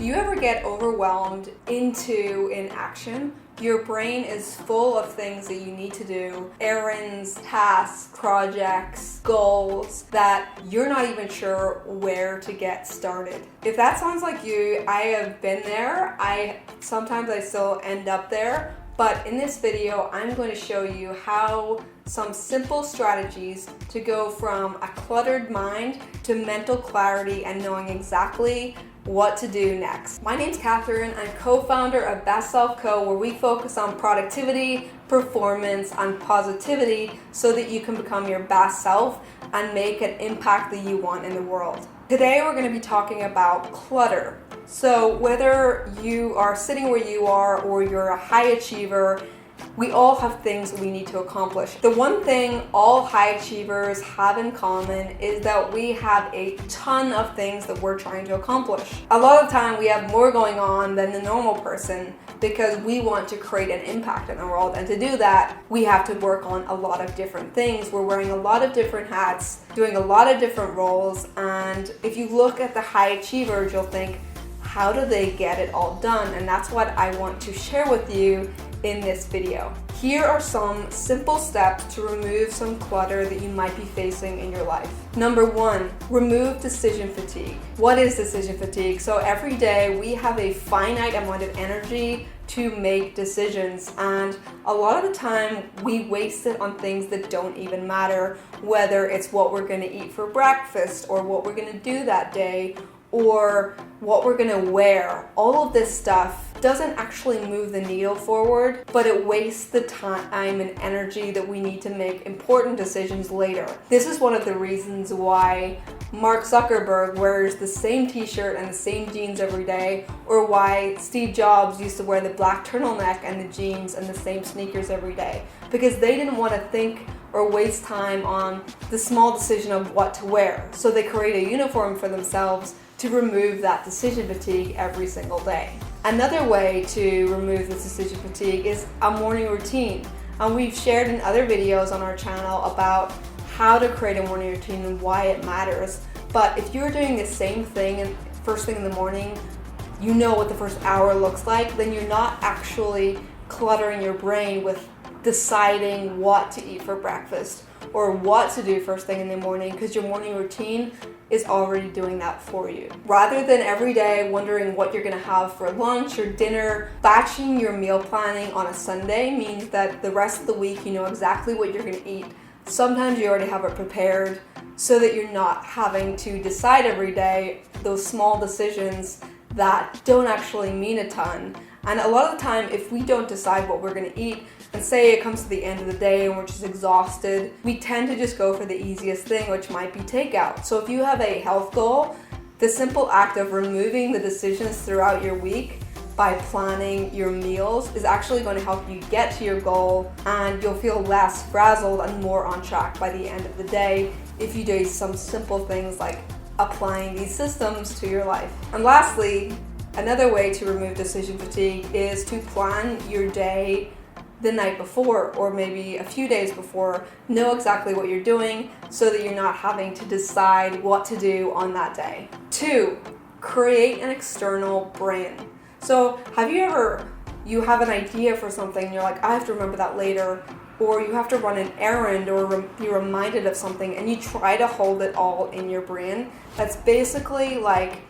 you ever get overwhelmed into inaction? Your brain is full of things that you need to do, errands, tasks, projects, goals, that you're not even sure where to get started. If that sounds like you, I have been there. Sometimes I still end up there. But in this video, I'm going to show you how some simple strategies to go from a cluttered mind to mental clarity and knowing exactly what to do next. My name's Catherine. I'm co-founder of Best Self Co, where we focus on productivity, performance, and positivity so that you can become your best self and make an impact that you want in the world. Today, we're going to be talking about clutter. So whether you are sitting where you are or you're a high achiever, we all have things we need to accomplish. The one thing all high achievers have in common is that we have a ton of things that we're trying to accomplish. A lot of the time we have more going on than the normal person because we want to create an impact in the world. And to do that, we have to work on a lot of different things. We're wearing a lot of different hats, doing a lot of different roles. And if you look at the high achievers, you'll think, how do they get it all done? And that's what I want to share with you in this video. Here are some simple steps to remove some clutter that you might be facing in your life. Number one, remove decision fatigue. What is decision fatigue? So every day we have a finite amount of energy to make decisions, and a lot of the time we waste it on things that don't even matter, whether it's what we're going to eat for breakfast or what we're going to do that day or what we're gonna wear. All of this stuff doesn't actually move the needle forward, but it wastes the time and energy that we need to make important decisions later. This is one of the reasons why Mark Zuckerberg wears the same t-shirt and the same jeans every day, or why Steve Jobs used to wear the black turtleneck and the jeans and the same sneakers every day, because they didn't want to think or waste time on the small decision of what to wear. So they create a uniform for themselves to remove that decision fatigue every single day. Another way to remove the decision fatigue is a morning routine. And we've shared in other videos on our channel about how to create a morning routine and why it matters. But if you're doing the same thing first thing in the morning, you know what the first hour looks like, then you're not actually cluttering your brain with deciding what to eat for breakfast or what to do first thing in the morning, because your morning routine is already doing that for you. Rather than every day wondering what you're gonna have for lunch or dinner, batching your meal planning on a Sunday means that the rest of the week you know exactly what you're gonna eat. Sometimes you already have it prepared so that you're not having to decide every day those small decisions that don't actually mean a ton. And a lot of the time, if we don't decide what we're gonna eat, and say it comes to the end of the day and we're just exhausted, we tend to just go for the easiest thing, which might be takeout. So if you have a health goal, the simple act of removing the decisions throughout your week by planning your meals is actually going to help you get to your goal, and you'll feel less frazzled and more on track by the end of the day if you do some simple things like applying these systems to your life. And lastly, another way to remove decision fatigue is to plan your day the night before, or maybe a few days before. Know exactly what you're doing so that you're not having to decide what to do on that day. 2, create an external brain. So have you have an idea for something and you're like, I have to remember that later, or you have to run an errand or be reminded of something and you try to hold it all in your brain. That's basically like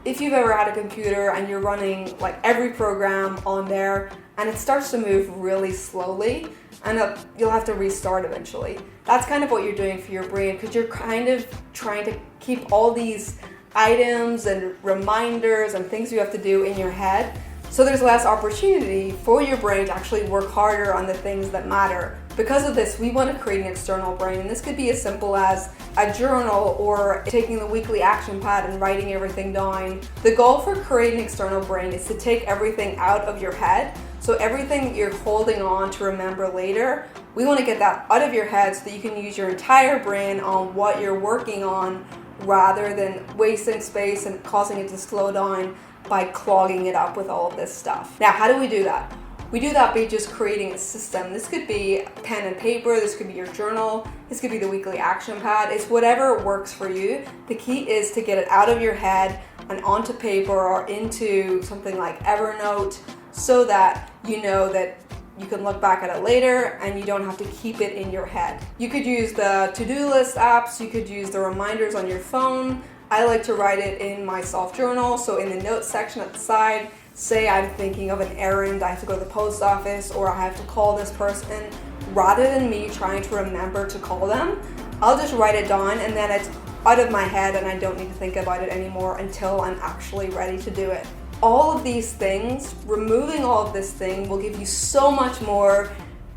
if you've ever had a computer and you're running like every program on there and it starts to move really slowly and you'll have to restart eventually. That's kind of what you're doing for your brain, because you're kind of trying to keep all these items and reminders and things you have to do in your head. So there's less opportunity for your brain to actually work harder on the things that matter. Because of this, we want to create an external brain, and this could be as simple as a journal or taking the weekly action pad and writing everything down. The goal for creating an external brain is to take everything out of your head. So everything that you're holding on to remember later, we want to get that out of your head so that you can use your entire brain on what you're working on, rather than wasting space and causing it to slow down by clogging it up with all of this stuff. Now, how do we do that? We do that by just creating a system. This could be pen and paper, this could be your journal, this could be the weekly action pad. It's whatever works for you. The key is to get it out of your head and onto paper or into something like Evernote so that you know that you can look back at it later and you don't have to keep it in your head. You could use the to-do list apps, you could use the reminders on your phone. I like to write it in my self-journal, so in the notes section at the side, say I'm thinking of an errand, I have to go to the post office or I have to call this person. Rather than me trying to remember to call them, I'll just write it down and then it's out of my head and I don't need to think about it anymore until I'm actually ready to do it. All of these things, removing all of this thing will give you so much more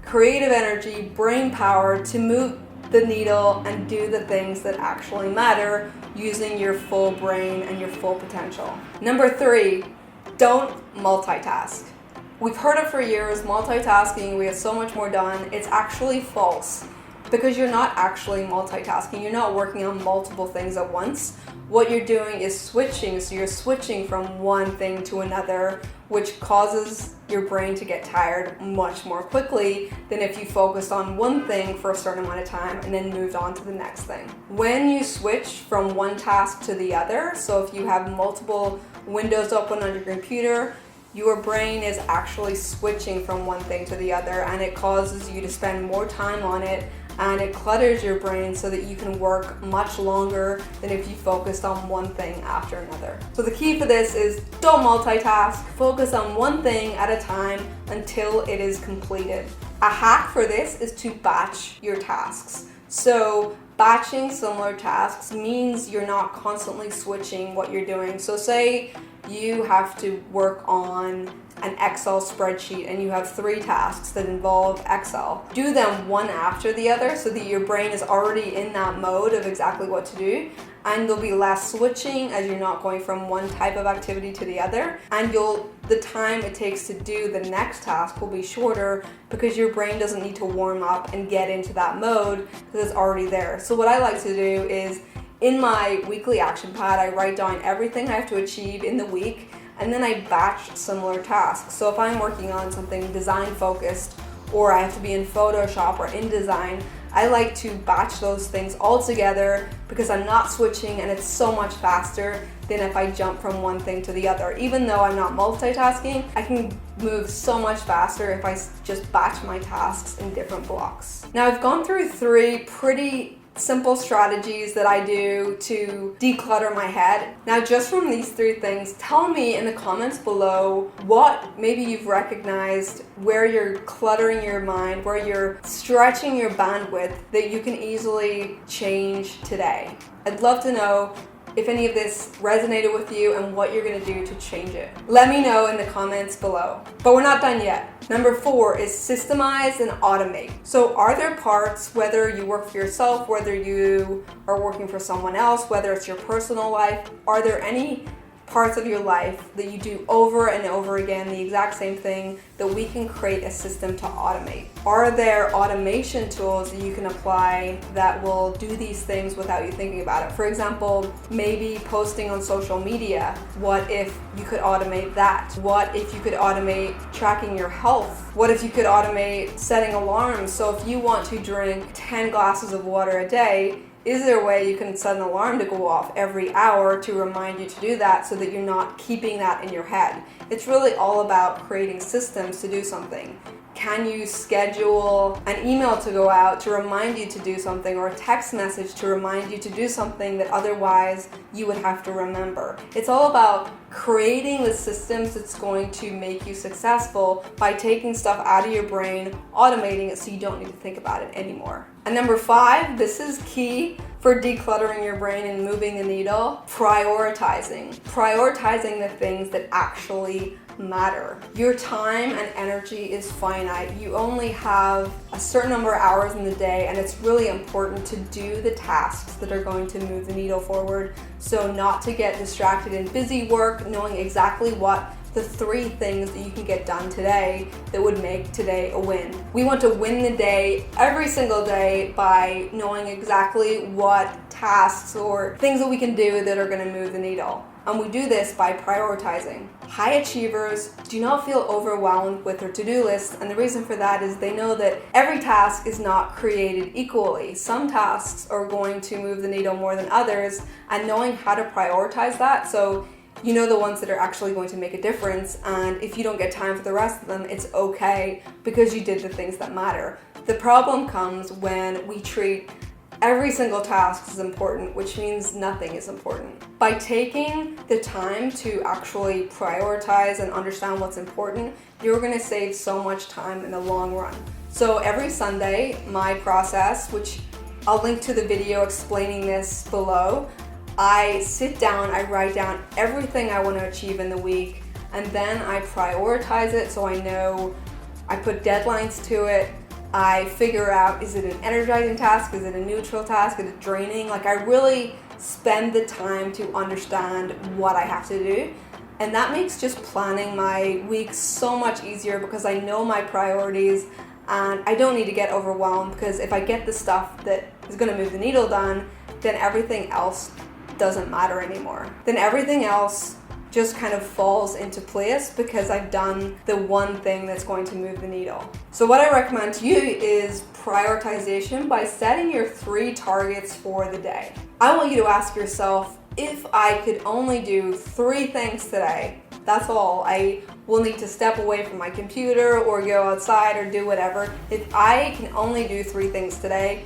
creative energy, brain power to move the needle and do the things that actually matter using your full brain and your full potential. Number 3, don't multitask. We've heard it for years, multitasking, we get so much more done. It's actually false because you're not actually multitasking. You're not working on multiple things at once. What you're doing is switching, so you're switching from one thing to another, which causes your brain to get tired much more quickly than if you focused on one thing for a certain amount of time and then moved on to the next thing. When you switch from one task to the other, so if you have multiple windows open on your computer, your brain is actually switching from one thing to the other and it causes you to spend more time on it and it clutters your brain so that you can work much longer than if you focused on one thing after another. So the key for this is don't multitask, focus on one thing at a time until it is completed. A hack for this is to batch your tasks. So batching similar tasks means you're not constantly switching what you're doing. So say you have to work on an Excel spreadsheet and you have 3 tasks that involve Excel. Do them one after the other so that your brain is already in that mode of exactly what to do, and there'll be less switching as you're not going from one type of activity to the other, and the time it takes to do the next task will be shorter because your brain doesn't need to warm up and get into that mode because it's already there. So what I like to do is in my weekly action pad, I write down everything I have to achieve in the week and then I batch similar tasks. So if I'm working on something design focused or I have to be in Photoshop or InDesign, I like to batch those things all together because I'm not switching and it's so much faster than if I jump from one thing to the other. Even though I'm not multitasking, I can move so much faster if I just batch my tasks in different blocks. Now I've gone through 3 pretty simple strategies that I do to declutter my head. Now just from these 3 things, tell me in the comments below what maybe you've recognized where you're cluttering your mind, where you're stretching your bandwidth that you can easily change today. I'd love to know if any of this resonated with you and what you're gonna do to change it. Let me know in the comments below. But we're not done yet. Number 4 is systemize and automate. So are there parts, whether you work for yourself, whether you are working for someone else, whether it's your personal life, are there any parts of your life that you do over and over again, the exact same thing, that we can create a system to automate? Are there automation tools that you can apply that will do these things without you thinking about it? For example, maybe posting on social media. What if you could automate that? What if you could automate tracking your health? What if you could automate setting alarms? So if you want to drink 10 glasses of water a day, is there a way you can set an alarm to go off every hour to remind you to do that so that you're not keeping that in your head? It's really all about creating systems to do something. Can you schedule an email to go out to remind you to do something, or a text message to remind you to do something that otherwise you would have to remember? It's all about creating the systems that's going to make you successful by taking stuff out of your brain, automating it so you don't need to think about it anymore. And number 5, this is key for decluttering your brain and moving the needle: prioritizing. Prioritizing the things that actually matter. Your time and energy is finite. You only have a certain number of hours in the day, and it's really important to do the tasks that are going to move the needle forward. So not to get distracted in busy work, knowing exactly what the 3 things that you can get done today that would make today a win. We want to win the day every single day by knowing exactly what tasks or things that we can do that are going to move the needle. And we do this by prioritizing. High achievers do not feel overwhelmed with their to-do list, and the reason for that is they know that every task is not created equally. Some tasks are going to move the needle more than others, and knowing how to prioritize that. So You know the ones that are actually going to make a difference, and if you don't get time for the rest of them, it's okay because you did the things that matter. The problem comes when we treat every single task as important, which means nothing is important. By taking the time to actually prioritize and understand what's important, you're gonna save so much time in the long run. So every Sunday, my process, which I'll link to the video explaining this below, I sit down, I write down everything I want to achieve in the week, and then I prioritize it so I know, I put deadlines to it. I figure out, is it an energizing task? Is it a neutral task? Is it draining? Like, I really spend the time to understand what I have to do. And that makes just planning my week so much easier because I know my priorities and I don't need to get overwhelmed, because if I get the stuff that is going to move the needle done, then everything else doesn't matter anymore. Then everything else just kind of falls into place because I've done the one thing that's going to move the needle. So what I recommend to you is prioritization by setting your 3 targets for the day. I want you to ask yourself, if I could only do 3 things today, that's all. I will need to step away from my computer or go outside or do whatever. If I can only do 3 things today,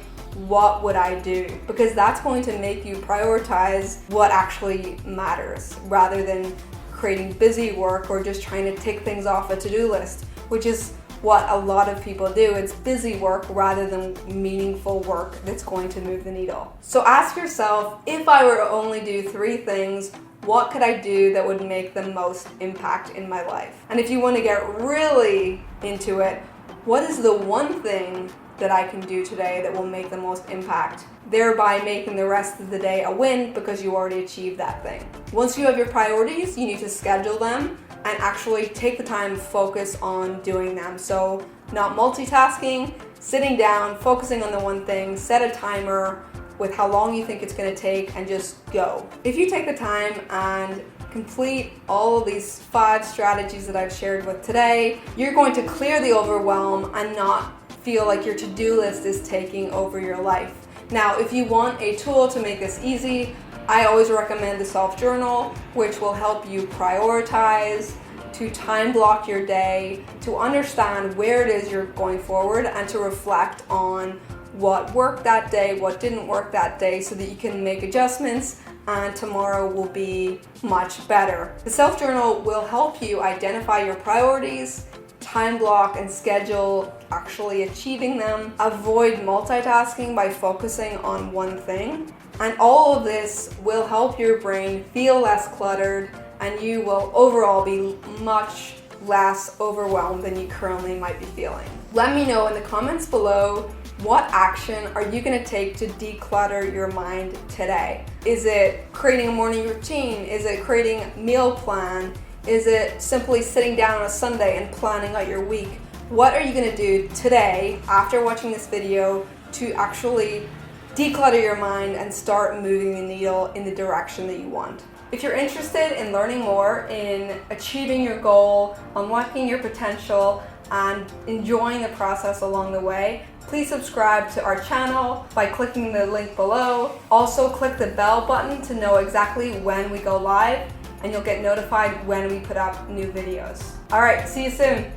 what would I do? Because that's going to make you prioritize what actually matters rather than creating busy work or just trying to tick things off a to-do list, which is what a lot of people do. It's busy work rather than meaningful work that's going to move the needle. So ask yourself, if I were to only do 3 things, what could I do that would make the most impact in my life? And if you want to get really into it, what is the one thing that I can do today that will make the most impact, thereby making the rest of the day a win because you already achieved that thing. Once you have your priorities, you need to schedule them and actually take the time to focus on doing them. So not multitasking, sitting down, focusing on the one thing, set a timer with how long you think it's going to take and just go. If you take the time and complete all of these 5 strategies that I've shared with today, you're going to clear the overwhelm and not feel like your to-do list is taking over your life. Now, if you want a tool to make this easy, I always recommend the self-journal, which will help you prioritize, to time block your day, to understand where it is you're going forward, and to reflect on what worked that day, what didn't work that day, so that you can make adjustments and tomorrow will be much better. The self-journal will help you identify your priorities, time block and schedule actually achieving them, avoid multitasking by focusing on one thing, and all of this will help your brain feel less cluttered and you will overall be much less overwhelmed than you currently might be feeling. Let me know in the comments below, what action are you going to take to declutter your mind today? Is it creating a morning routine? Is it creating a meal plan? Is it simply sitting down on a Sunday and planning out your week? What are you going to do today after watching this video to actually declutter your mind and start moving the needle in the direction that you want? If you're interested in learning more, in achieving your goal, unlocking your potential, and enjoying the process along the way, please subscribe to our channel by clicking the link below. Also, click the bell button to know exactly when we go live, and you'll get notified when we put up new videos. All right, see you soon.